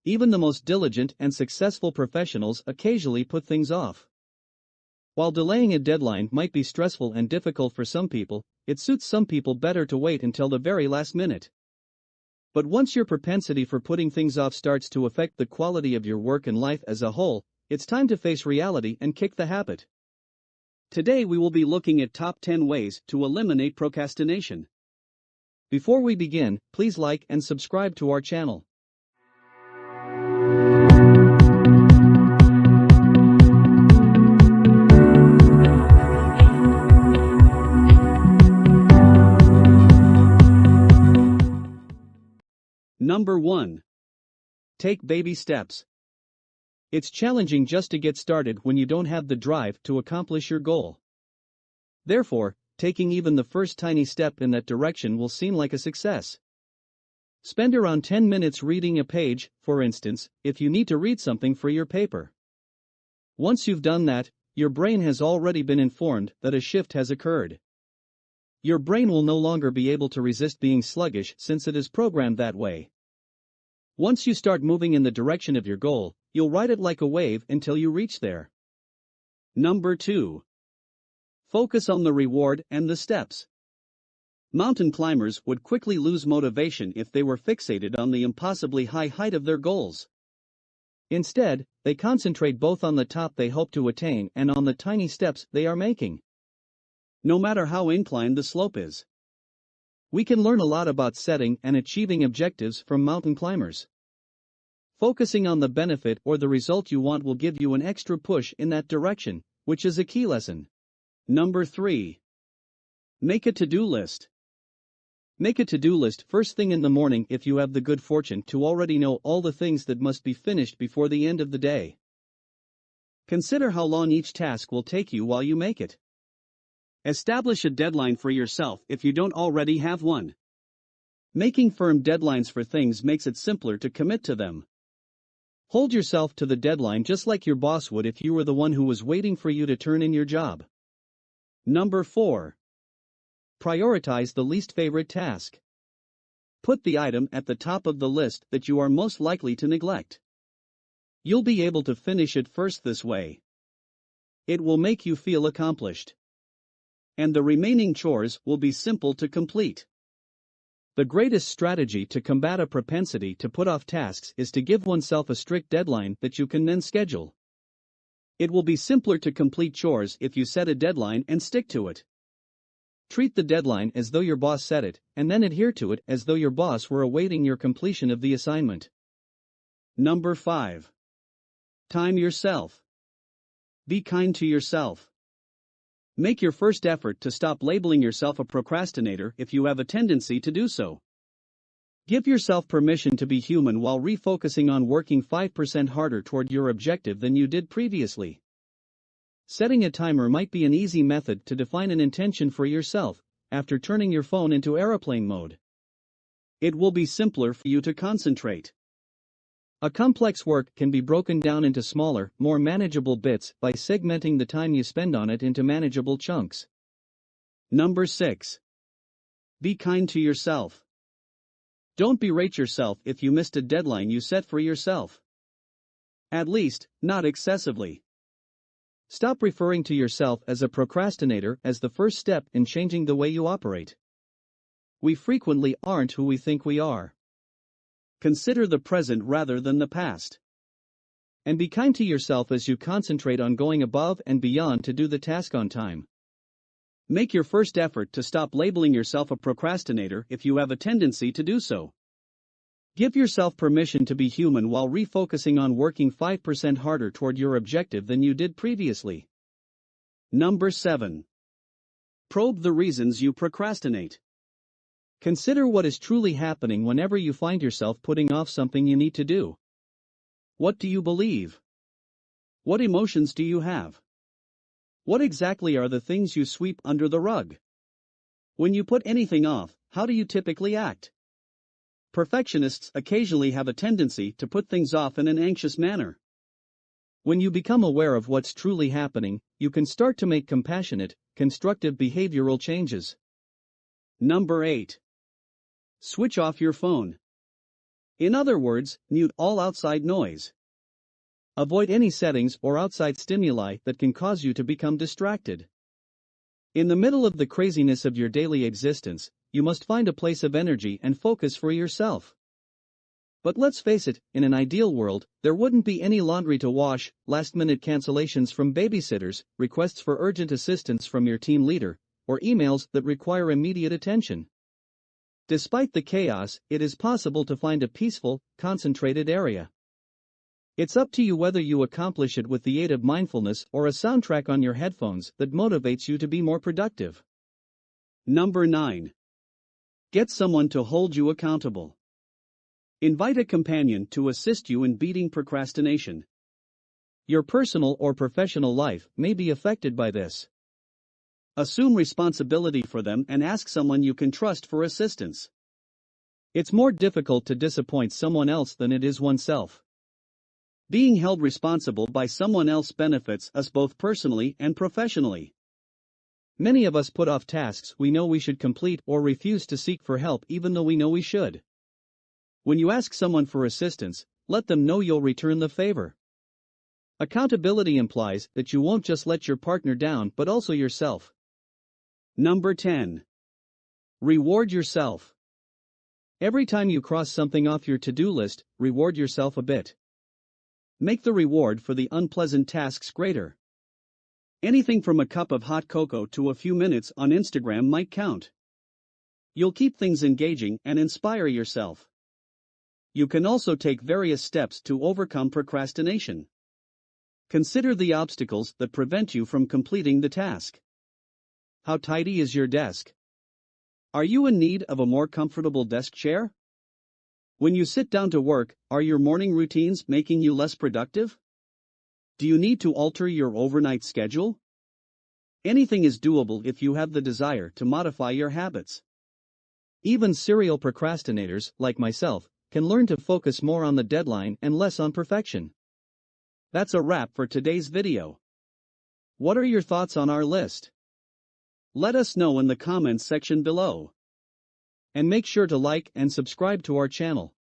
Even the most diligent and successful professionals occasionally put things off. While delaying a deadline might be stressful and difficult for some people, it suits some people better to wait until the very last minute. But once your propensity for putting things off starts to affect the quality of your work and life as a whole, it's time to face reality and kick the habit. Today we will be looking at top 10 ways to eliminate procrastination. Before we begin, please like and subscribe to our channel. Number 1. Take baby steps. It's challenging just to get started when you don't have the drive to accomplish your goal. Therefore, taking even the first tiny step in that direction will seem like a success. Spend around 10 minutes reading a page, for instance, if you need to read something for your paper. Once you've done that, your brain has already been informed that a shift has occurred. Your brain will no longer be able to resist being sluggish since it is programmed that way. Once you start moving in the direction of your goal, you'll ride it like a wave until you reach there. Number 2. Focus on the reward and the steps. Mountain climbers would quickly lose motivation if they were fixated on the impossibly high height of their goals. Instead, they concentrate both on the top they hope to attain and on the tiny steps they are making. No matter how inclined the slope is. We can learn a lot about setting and achieving objectives from mountain climbers. Focusing on the benefit or the result you want will give you an extra push in that direction, which is a key lesson. Number 3. Make a to-do list. Make a to-do list first thing in the morning if you have the good fortune to already know all the things that must be finished before the end of the day. Consider how long each task will take you while you make it. Establish a deadline for yourself if you don't already have one. Making firm deadlines for things makes it simpler to commit to them. Hold yourself to the deadline just like your boss would if you were the one who was waiting for you to turn in your job. Number 4. Prioritize the least favorite task. Put the item at the top of the list that you are most likely to neglect. You'll be able to finish it first this way. It will make you feel accomplished. And the remaining chores will be simple to complete. The greatest strategy to combat a propensity to put off tasks is to give oneself a strict deadline that you can then schedule. It will be simpler to complete chores if you set a deadline and stick to it. Treat the deadline as though your boss set it, and then adhere to it as though your boss were awaiting your completion of the assignment. Number 5. Time yourself. Be kind to yourself. Make your first effort to stop labeling yourself a procrastinator if you have a tendency to do so. Give yourself permission to be human while refocusing on working 5% harder toward your objective than you did previously. Setting a timer might be an easy method to define an intention for yourself, after turning your phone into airplane mode. It will be simpler for you to concentrate. A complex work can be broken down into smaller, more manageable bits by segmenting the time you spend on it into manageable chunks. Number 6. Be kind to yourself. Don't berate yourself if you missed a deadline you set for yourself. At least, not excessively. Stop referring to yourself as a procrastinator as the first step in changing the way you operate. We frequently aren't who we think we are. Consider the present rather than the past. And be kind to yourself as you concentrate on going above and beyond to do the task on time. Make your first effort to stop labeling yourself a procrastinator if you have a tendency to do so. Give yourself permission to be human while refocusing on working 5% harder toward your objective than you did previously. Number 7. Probe the reasons you procrastinate. Consider what is truly happening whenever you find yourself putting off something you need to do. What do you believe? What emotions do you have? What exactly are the things you sweep under the rug? When you put anything off, how do you typically act? Perfectionists occasionally have a tendency to put things off in an anxious manner. When you become aware of what's truly happening, you can start to make compassionate, constructive behavioral changes. Number 8. Switch off your phone. In other words, mute all outside noise. Avoid any settings or outside stimuli that can cause you to become distracted. In the middle of the craziness of your daily existence, you must find a place of energy and focus for yourself. But let's face it, in an ideal world, there wouldn't be any laundry to wash, last-minute cancellations from babysitters, requests for urgent assistance from your team leader, or emails that require immediate attention. Despite the chaos, it is possible to find a peaceful, concentrated area. It's up to you whether you accomplish it with the aid of mindfulness or a soundtrack on your headphones that motivates you to be more productive. Number 9. Get someone to hold you accountable. Invite a companion to assist you in beating procrastination. Your personal or professional life may be affected by this. Assume responsibility for them and ask someone you can trust for assistance. It's more difficult to disappoint someone else than it is oneself. Being held responsible by someone else benefits us both personally and professionally. Many of us put off tasks we know we should complete or refuse to seek for help even though we know we should. When you ask someone for assistance, let them know you'll return the favor. Accountability implies that you won't just let your partner down but also yourself. Number 10. Reward yourself. Every time you cross something off your to-do list, reward yourself a bit. Make the reward for the unpleasant tasks greater. Anything from a cup of hot cocoa to a few minutes on Instagram might count. You'll keep things engaging and inspire yourself. You can also take various steps to overcome procrastination. Consider the obstacles that prevent you from completing the task. How tidy is your desk? Are you in need of a more comfortable desk chair? When you sit down to work, are your morning routines making you less productive? Do you need to alter your overnight schedule? Anything is doable if you have the desire to modify your habits. Even serial procrastinators, like myself, can learn to focus more on the deadline and less on perfection. That's a wrap for today's video. What are your thoughts on our list? Let us know in the comments section below. And make sure to like and subscribe to our channel.